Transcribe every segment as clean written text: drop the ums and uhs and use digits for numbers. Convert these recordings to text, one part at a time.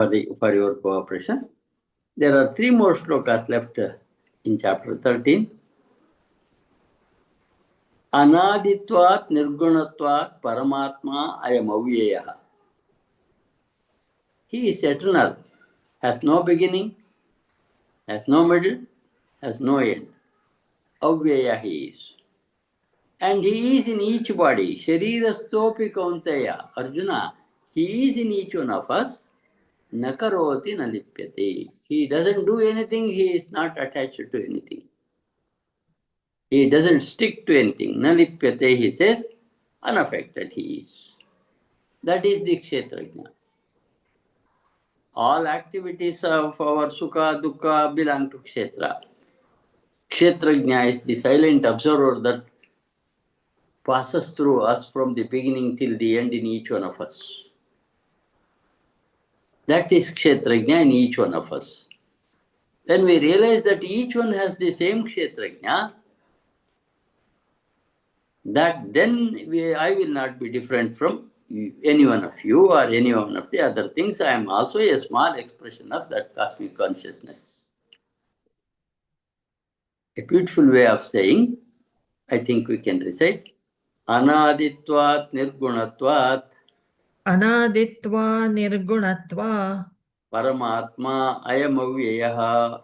for your cooperation. There are 3 more shlokas left in chapter 13. Anaditvat nirgunatvat paramatma ayam avyayah. He is eternal, has no beginning, has no middle, has no end. Avyaya he is. And he is in each body. Sharirastopi kaunteya. Arjuna, he is in each one of us. Nakaroti nalipyate. He doesn't do anything, he is not attached to anything. He doesn't stick to anything. Nalipyate, he says, unaffected he is. That is the kshetrajna. All activities of our sukha, dukkha belong to kshetra. Kshetrajna is the silent observer that passes through us from the beginning till the end in each one of us. That is kshetrajna in each one of us. When we realize that each one has the same kshetrajna, that then I will not be different from any one of you or any one of the other things. I am also a small expression of that cosmic consciousness. A beautiful way of saying, I think we can recite, Anaditvat nirgunatvat Anaditva nirgunatva Paramatma ayam avyayah.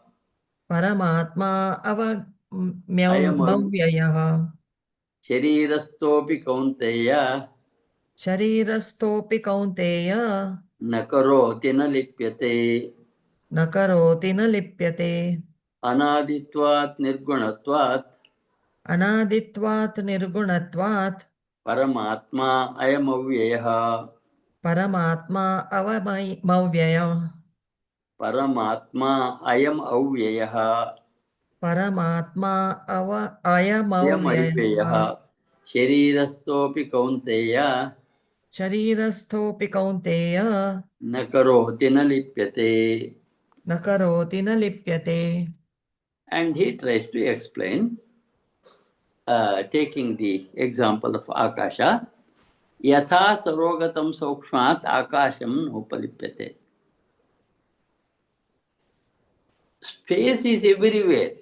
Paramatma Ayam avamyavyayah Sharirastopi kaunteya Sharirastopi kaunteya nakaroti na lipyate. Nakaroti na lipyate Anaditvat nirgunatvat Anaditvat nirgunatvat Paramatma ayam avyayah. Paramatma avamavyayah Paramatma ayam avyayah. Paramatma Ayam ayamavyayah avyayah. Sharirastopi kaunteya Sharirasthopi kaunteya nakaroti na lipyate. Nakaroti na lipyate. And he tries to explain, taking the example of Akasha, Yatha sarogatam saukshmat akasham nopalipyate. Space is everywhere.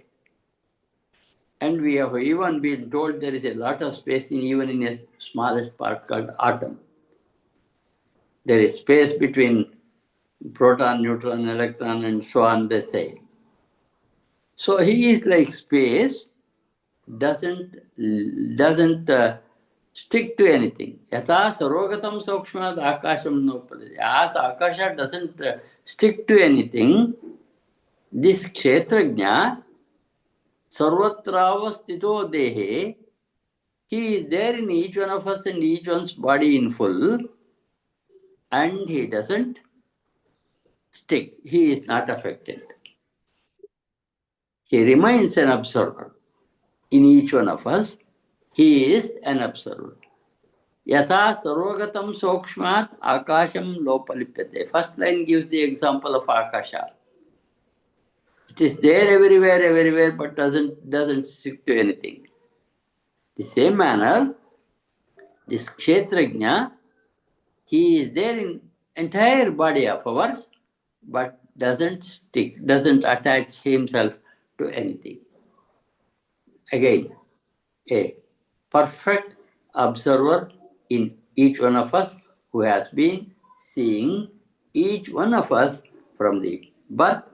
And we have even been told there is a lot of space even in a smallest part called atom. There is space between proton, neutron, electron, and so on, they say. So he is like space, doesn't stick to anything. Yatha sarogatam saukshmat akasham nopalipyate. As Akasha doesn't stick to anything, this kshetrajna sarvatravastito dehe, he is there in each one of us and each one's body in full, and he doesn't stick. He is not affected. He remains an observer. In each one of us, he is an observer. Yatha sarvagatam sokshmat akasham lopalipyate. First line gives the example of Akasha. It is there everywhere, but doesn't stick to anything. The same manner, this kshetrajna, he is there in entire body of ours, but doesn't stick, doesn't attach himself to anything. Again, a perfect observer in each one of us who has been seeing each one of us from the birth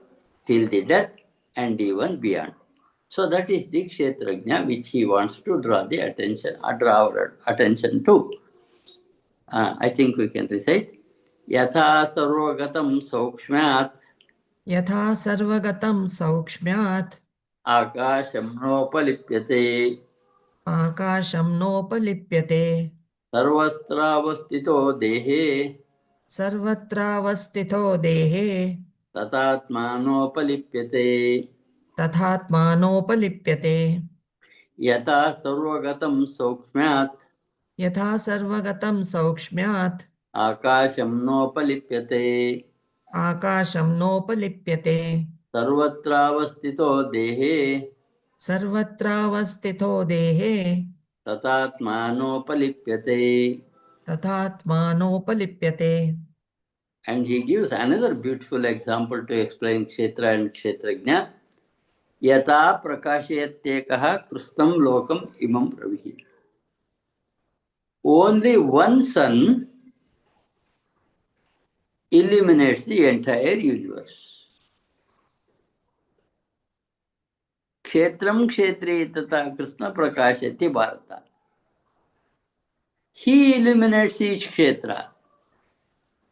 till the death and even beyond. So that is the kshetrajna which he wants to draw the attention, draw our attention to. I think we can recite. Yatha sarvagatam saukshmat Yatha sarvagatam saukshmyat akasham nopalipyate Akasham nopalipyate sarvastravastito dehe Sarvatravastito dehe tatatmanopalipyate Tathatmanopalipyate yata sarvagatam saukshmat Yatha sarvagatam saukshmyat akasham nopalipyate Akasham nopalipyate sarvatravastito dehe Sarvatravastito dehe tatatmanopalipyate. Tathatmanopalipyate. And he gives another beautiful example to explain Kshetra and Kshetrajna. Yata prakashayatyekah krustam lokam imam ravihi. Only one sun illuminates the entire universe. Kshetram kshetri tata krishna prakashati bharata. He illuminates each kshetra.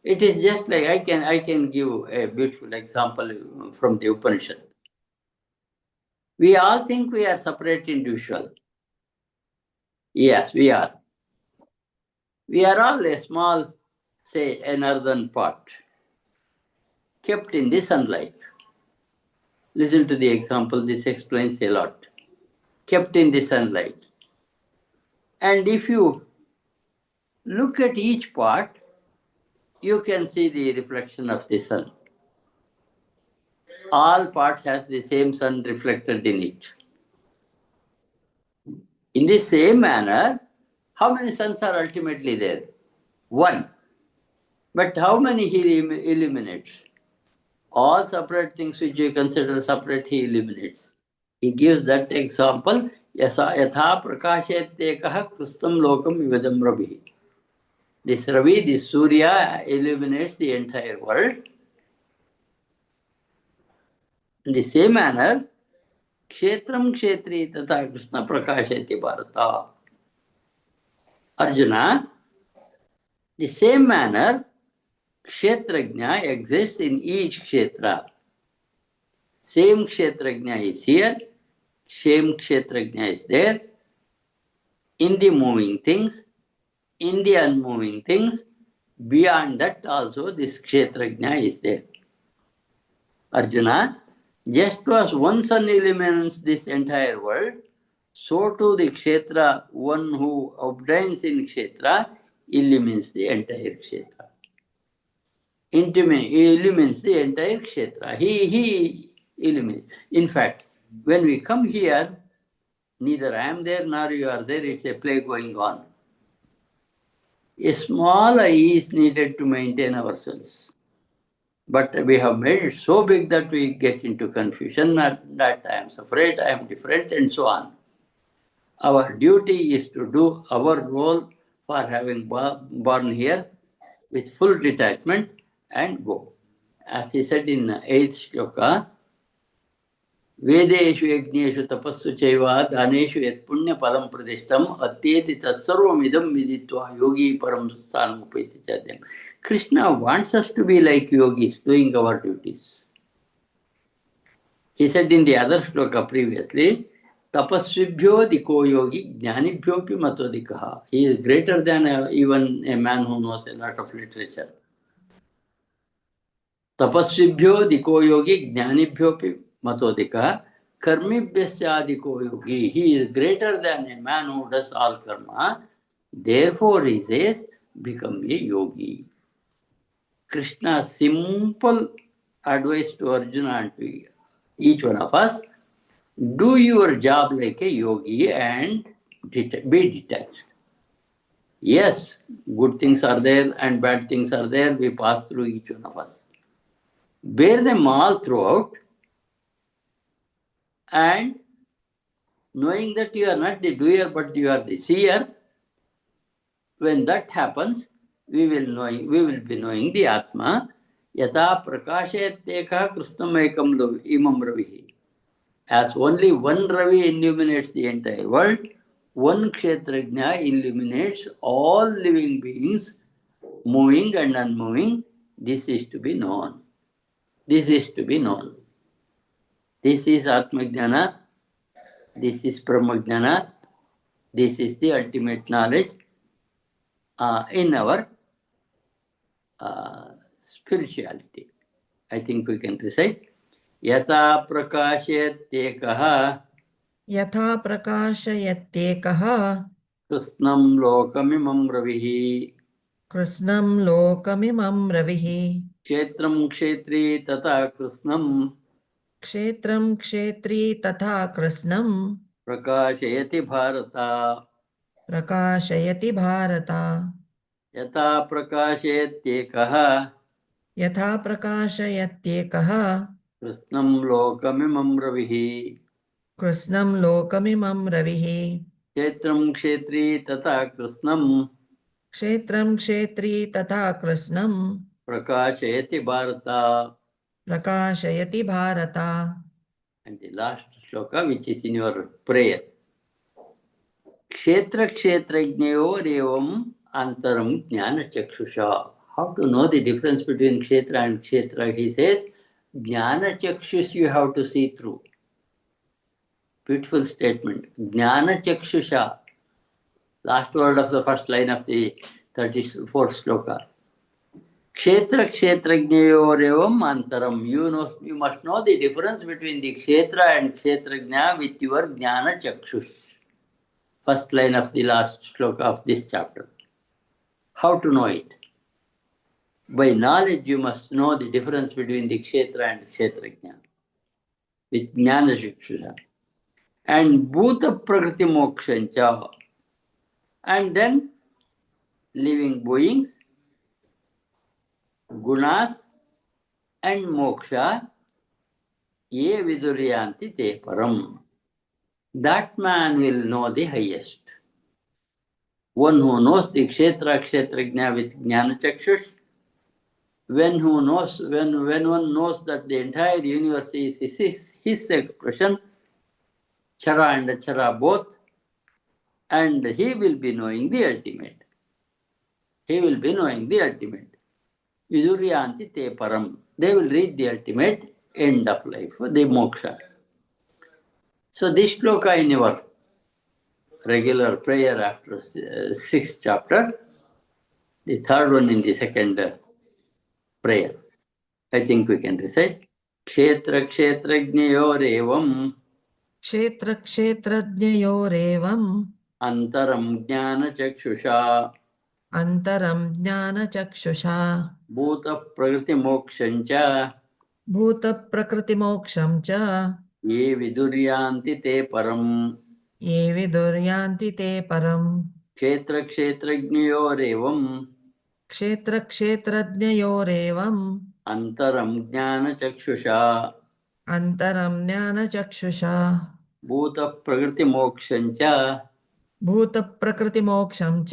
It is just like I can give a beautiful example from the Upanishad. We all think we are separate individual. Yes, we are. We are all a small, say, an earthen pot, kept in the sunlight. Listen to the example, this explains a lot. Kept in the sunlight. And if you look at each part, you can see the reflection of the sun. All parts has the same sun reflected in it. In the same manner, how many suns are ultimately there? One. But how many he eliminates? All separate things which we consider separate, he eliminates. He gives that example, yatha prakashetekah kristam lokam vivedam ravi. This Ravi, this Surya illuminates the entire world. In the same manner, kshetram kshetri tata krishna prakashati bharata. Arjuna, the same manner, kshetrajna exists in each kshetra. Same kshetrajna is here, same kshetrajna is there. In the moving things, in the unmoving things, beyond that also this kshetrajna is there. Arjuna, just as one sun illumines this entire world, so too the kshetra, one who obtains in kshetra, illumines the entire kshetra. Illumines the entire kshetra. He illumines. In fact, when we come here, neither I am there nor you are there, it's a play going on. A small I is needed to maintain ourselves. But we have made it so big that we get into confusion, that I am separate, I am different, and so on. Our duty is to do our role for having born here with full detachment and go. As he said in 8th shloka, Vedeshu yajneshu tapassu chaiva daneshu yat punya param pradishtam atyeti tatsarvamidam viditva yogi param sthanam upeti chadyam. Krishna wants us to be like yogis, doing our duties. He said in the other shloka previously, tapasvibhyo diko yogi jnanibhyopi matodikaha. He is greater than even a man who knows a lot of literature. Tapasvibhyo diko yogi jnanibhyopi matodikaha. Karmibhyasyadiko yogi. He is greater than a man who does all karma. Therefore, he says, become a yogi. Krishna's simple advice to Arjuna and to each one of us, do your job like a yogi and be detached. Yes, good things are there and bad things are there. We pass through each one of us. Bear them all throughout, and knowing that you are not the doer but you are the seer, when that happens, we will be knowing the Atma. Yata prakashayatyeka kristam ekam imam ravihi. As only one Ravi illuminates the entire world, one Kshetrajna illuminates all living beings, moving and unmoving. This is to be known. This is to be known. This is Atmajnana. This is Brahmajnana. This is the ultimate knowledge in our spirituality. I think we can recite. Yata prakashayatyekah यथा प्रकाशयत्येकः कृष्णं लोकमिमं रविः कृष्णं लोकमिमं रविः क्षेत्रं क्षेत्री तथा कृष्णं क्षेत्रं क्षेत्री तथा कृष्णं प्रकाशयति भारत प्रकाशयति भारत यथा प्रकाशयत्येकः यथा प्रकाशयत्येकः कृष्णं लोकमिमं रविः कृष्णं लोकमिमं रविः क्षेत्रं क्षेत्री तथा कृष्णं क्षेत्रं क्षेत्री तथा कृष्णं प्रकाशयति भारत. प्रकाशयति Bharat. And the last shloka, which is in your prayer. Kshetra kshetrajnayorevam antaram jnana chakshusha. How to know the difference between kshetra and kshetra? He says, jnana chakshus you have to see through. Beautiful statement. Jnana chakshusha. Last word of the first line of the 34th shloka. Kshetra kshetrajnayorevam antaram. You must know the difference between the kshetra and kshetrajna with your jnana chakshus. First line of the last shloka of this chapter. How to know it? By knowledge, you must know the difference between the kshetra and kshetrajna with jnana chakshusha. And bhuta prakriti mokshancha. And then living beings, gunas, and moksha, ye viduryanti te param. That man will know the highest. One who knows the kshetra, kshetrajna with jnana chakshus, when one knows that the entire universe is his expression, chara and achara both, and he will be knowing the ultimate. He will be knowing the ultimate. Viduryanti te param. They will reach the ultimate end of life, the moksha. So this shloka in your regular prayer after sixth chapter, the third one in the second prayer. I think we can recite. Kshetra kshetrajnayorevam क्षेत्रक्षेत्रज्ञयोरेवम् antaram jnana chakshusha अन्तरं ज्ञानचक्षुषा bhuta prakriti mokshancha भूतप्रकृतिमोक्षं च ye viduryanti te param. ये विदुर्यान्ति ते परम्. Kshetra kshetrajnayorevam क्षेत्रक्षेत्रज्ञयोरेवम् antaram jnana chakshusha अन्तरं ज्ञानचक्षुषा bhuta prakriti mokshancha भूतप्रकृतिमोक्षं च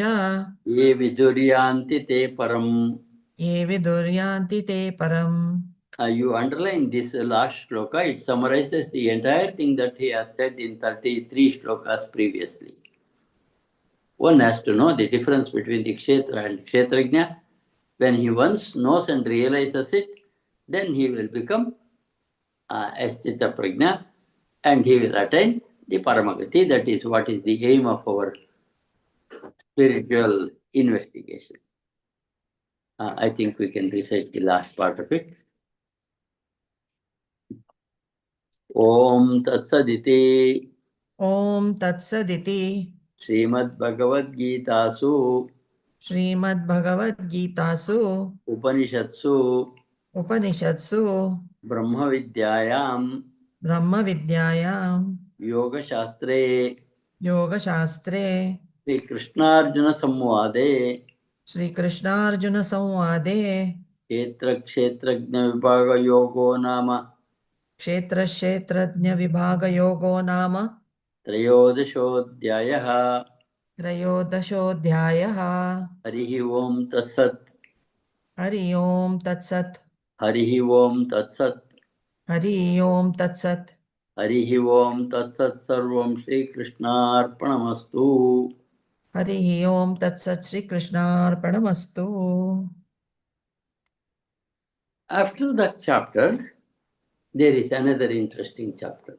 ye viduryanti te param. ये विदुर्यान्ति ते परम्. You underline this last shloka, it summarizes the entire thing that he has said in 33 shlokas previously. One has to know the difference between the kshetra and kshetrajna. When he once knows and realizes it, then he will become asthita prajna and he will attain the paramagati. That is what is the aim of our spiritual investigation. I think we can recite the last part of it. Om Tatsaditi ॐ तत्सदिति श्रीमद्भगवद्गीतासु श्रीमद्भगवद्गीतासु उपनिषत्सु उपनिषत्सु ब्रह्मविद्यायां ब्रह्मविद्यायां योगशास्त्रे योगशास्त्रे श्रीकृष्णार्जुनसंवादे श्रीकृष्णार्जुनसंवादे क्षेत्रक्षेत्रज्ञविभागयोगो नाम क्षेत्रक्षेत्रज्ञविभागयोगो नाम त्रयोदशोऽध्यायः। त्रयोदशोऽध्यायः. हरिः ओं तत्सत्। हरि ओं तत्सत्. हरिः ओं तत्सत्। हरि ओं तत्सत्. हरिः ओं तत्सत्। सर्वं श्रीकृष्णार्पणमस्तु। हरि ओं तत्सत्. श्रीकृष्णार्पणमस्तु. After that chapter, there is another interesting chapter.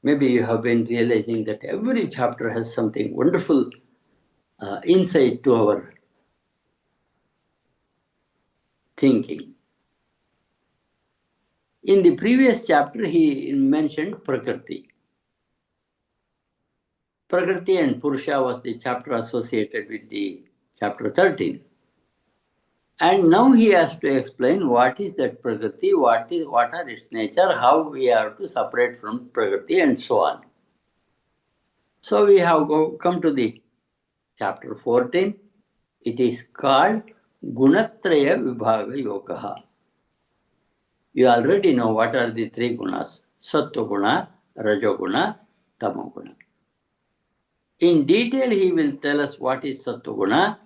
Maybe you have been realizing that every chapter has something wonderful insight to our thinking. In the previous chapter, he mentioned Prakriti. Prakriti and Purusha was the chapter associated with the chapter 13. And now he has to explain what is that Prakriti, what are its nature, how we have to separate from Prakriti, and so on. So we have come to the chapter 14. It is called Gunatraya Vibhaga Yoga. You already know what are the three gunas: Sattva Guna, Rajoguna, Tamoguna. In detail, he will tell us what is Sattva Guna,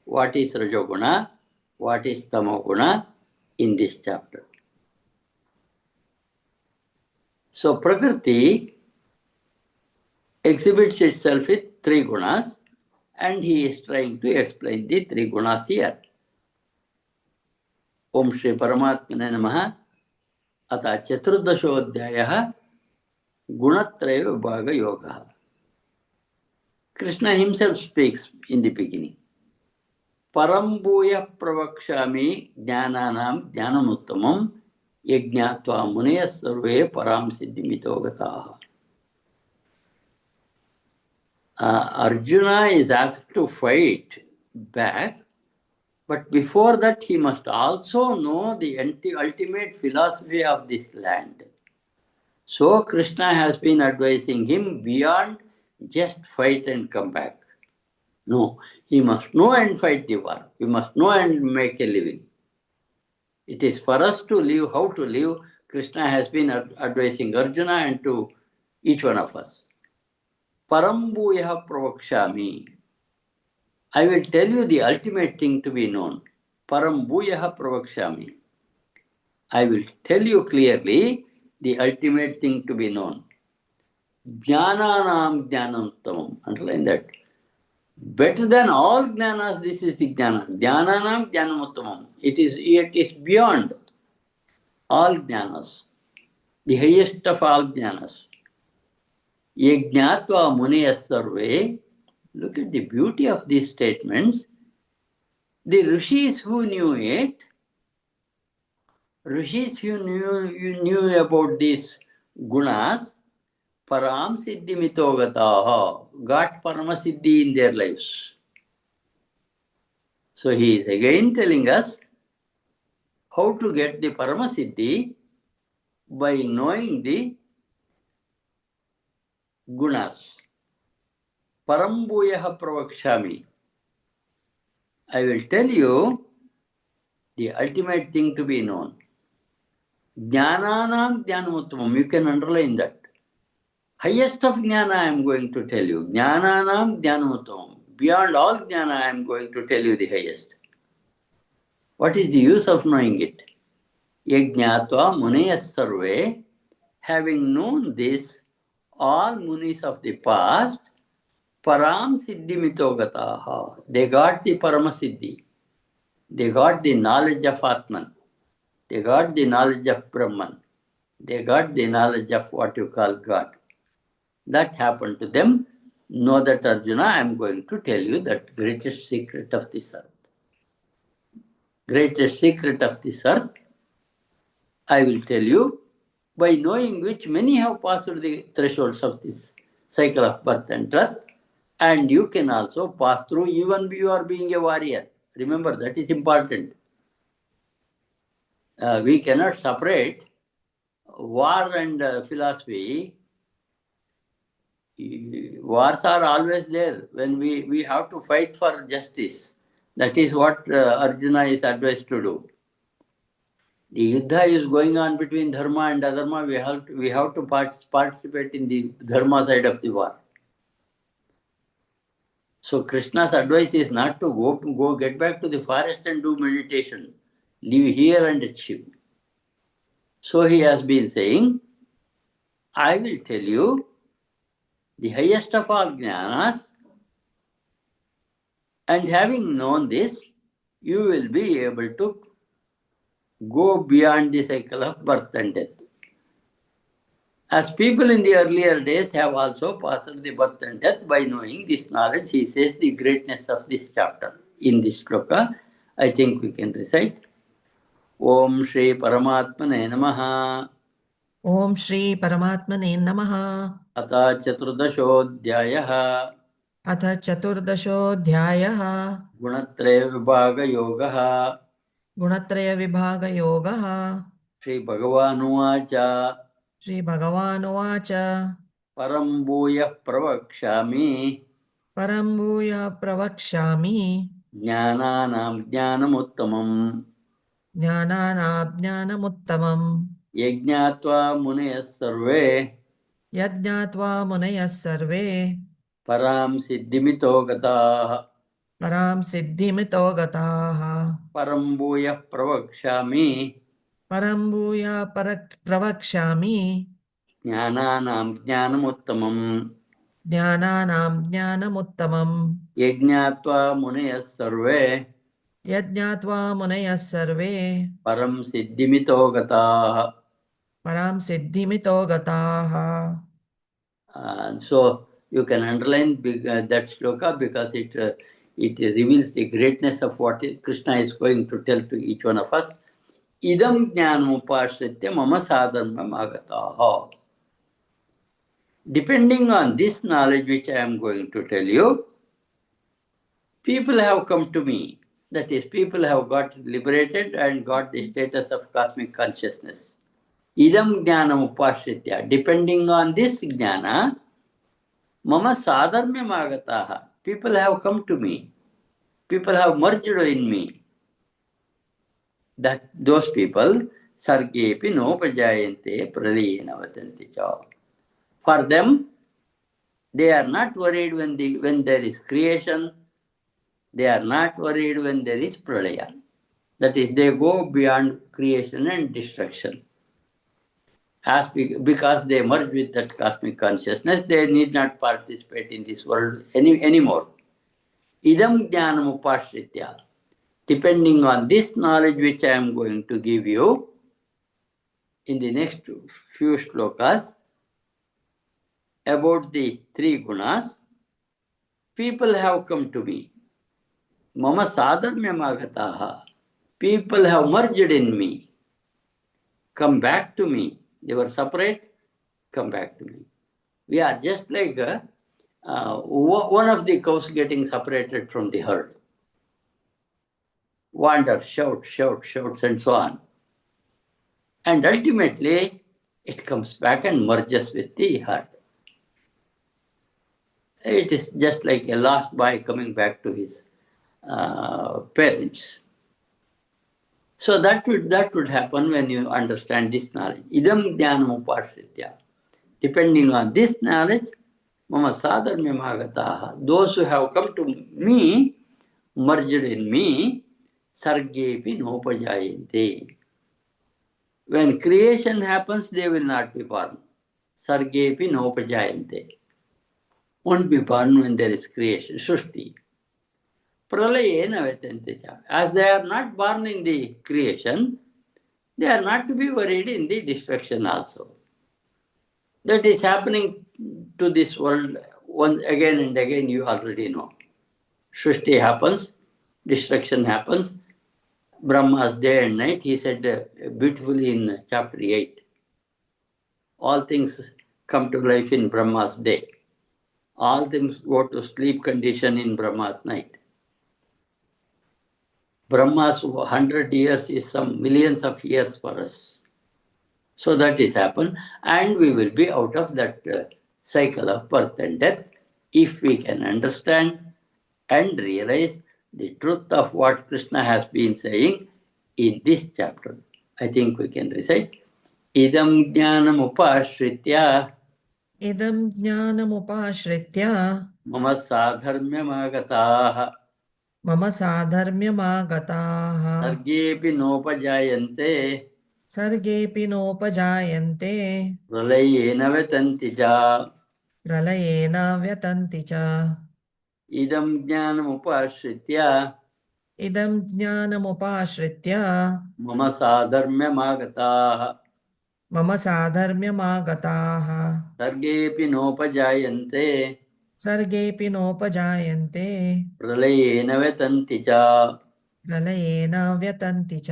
what is Rajoguna, what is Tamoguna in this chapter. So, Prakriti exhibits itself with three gunas, and he is trying to explain the three gunas here. Om Shri Paramatmane Namaha. Ata Chaturdashodhyayah Gunatraya Vibhaga Yoga. Krishna himself speaks in the beginning. Parambuya pravakshami jnananam jnanamuttamam yajnatva munaya sarve param siddhimito gataha. Arjuna is asked to fight back, but before that he must also know the ultimate philosophy of this land. So Krishna has been advising him beyond just fight and come back. No, he must know and fight the war. We must know and make a living. It is for us to live, how to live. Krishna has been advising Arjuna and to each one of us. Parambuyaha pravakshami. I will tell you the ultimate thing to be known. Parambuyaha pravakshami. I will tell you clearly the ultimate thing to be known. Jnananam jnanantamam. Underline that. Better than all jnanas, this is the jnana. Jnananam jnanamuttamam. It is beyond all jnanas. The highest of all jnanas. Yajnatva muniyas sarve. Look at the beauty of these statements. The rishis who knew it, rishis who knew about these gunas, param siddhi mitogataha, got paramasiddhi in their lives. So he is again telling us how to get the paramasiddhi by knowing the gunas. Parambuyaha pravakshami. I will tell you the ultimate thing to be known. Jnananam jnanamuttamam. You can underline that. Highest of jnana I am going to tell you. Jnananam jnanamuttamam. Beyond all jnana I am going to tell you the highest. What is the use of knowing it? Yajnatva munayas sarve. Having known this, all munis of the past, param siddhi mitogataha. They got the paramasiddhi. They got the knowledge of Atman. They got the knowledge of Brahman. They got the knowledge of what you call God. That happened to them. Know that, Arjuna, I am going to tell you that greatest secret of this earth. Greatest secret of this earth, I will tell you, by knowing which many have passed the thresholds of this cycle of birth and death, and you can also pass through even you are being a warrior. Remember, that is important. We cannot separate war and philosophy. Wars are always there when we have to fight for justice. That is what Arjuna is advised to do. The yuddha is going on between dharma and adharma. We have to participate in the dharma side of the war. So Krishna's advice is not to go get back to the forest and do meditation. Live here and achieve. So he has been saying, I will tell you the highest of all jnanas, and having known this, you will be able to go beyond the cycle of birth and death. As people in the earlier days have also passed the birth and death by knowing this knowledge, he says the greatness of this chapter. In this shloka, I think we can recite. Om Shri Paramatmane Namaha. Om Shri Paramatmane Namaha. Ata Chaturdashodhyayah. Atha Chaturdashodhyayah. Gunatraya Vibhaga Yogaha. Gunatraya Vibhaga Yogaha. Shri Bhagavanuvacha. Shri Bhagavanuvacha. Parambuya Pravakshami. Parambuya Pravakshami. ज्ञानानां ज्ञानमुत्तमम् ज्ञानानाज्ञानमुत्तमम् यज्ञात्वा मुनयः सर्वे यज्ञात्वा मुनयः सर्वे परां सिद्धिमितो गताः परां सिद्धिमितो गताः परं भूयः प्रवक्ष्यामि परं भूया प्रवक्ष्यामि ज्ञानानां ज्ञानमुत्तमम् ज्ञानानां ज्ञानमुत्तमम् यज्ञात्वा मुनयः सर्वे यज्ञात्वा मुनयः सर्वे परं सिद्धिमितो गताः परां सिद्धिमितो गताः So you can underline that shloka because it reveals the greatness of what Krishna is going to tell to each one of us. Idam jnanamupashritya mama sadharmam agataha. Depending on this knowledge which I am going to tell you, people have come to me. That is, people have got liberated and got the status of cosmic consciousness. Idam jnanam upashritya. Depending on this jnana, mama sadharmyam agataha. People have come to me. People have merged in me. That those people, sargepi nopajayante pralayena vatanti cha. For them, they are not worried when there is creation. They are not worried when there is pralaya. That is, they go beyond creation and destruction. Because they merge with that cosmic consciousness, they need not participate in this world anymore. Idam jnanam upashritya. Depending on this knowledge which I am going to give you in the next few shlokas about the three gunas, people have come to me. Mama sadharmyamagataha. People have merged in me. Come back to me. They were separate, come back to me. We are just like one of the cows getting separated from the herd. Wander, shouts, and so on. And ultimately, it comes back and merges with the herd. It is just like a lost boy coming back to his parents. So that would happen when you understand this knowledge. Idam jnanam upashritya. Depending on this knowledge, mama sadharmyamagataha. Those who have come to me, merged in me, sargepi nopajayante. When creation happens, they will not be born. Sargepi nopajayante. Won't be born when there is creation, Shushti. Pralayena vetantecha. As they are not born in the creation, they are not to be worried in the destruction also. That is happening to this world once again and again, you already know. Shushti happens, destruction happens. Brahma's day and night, he said beautifully in chapter 8. All things come to life in Brahma's day. All things go to sleep condition in Brahma's night. Brahma's 100 years is some millions of years for us. So that is happened, and we will be out of that cycle of birth and death if we can understand and realize the truth of what Krishna has been saying in this chapter. I think we can recite. Idam jnanam upashritya इदं ज्ञानमुपाश्रित्य mama sadharmyamagataha मम साधर्म्यमागताः sargepi nopajayante सर्गेऽपि नोपजायन्ते pralayena vetanti ja. प्रलयेन व्यतन्ति च Idam jnanam upashritya इदं ज्ञानमुपाश्रित्य mama sadharmyamagataha मम साधर्म्यमागताः sargepi nopajayante सर्गेऽपि नोपजायन्ते pralayena vetanti ja. प्रलयेन व्यतन्ति च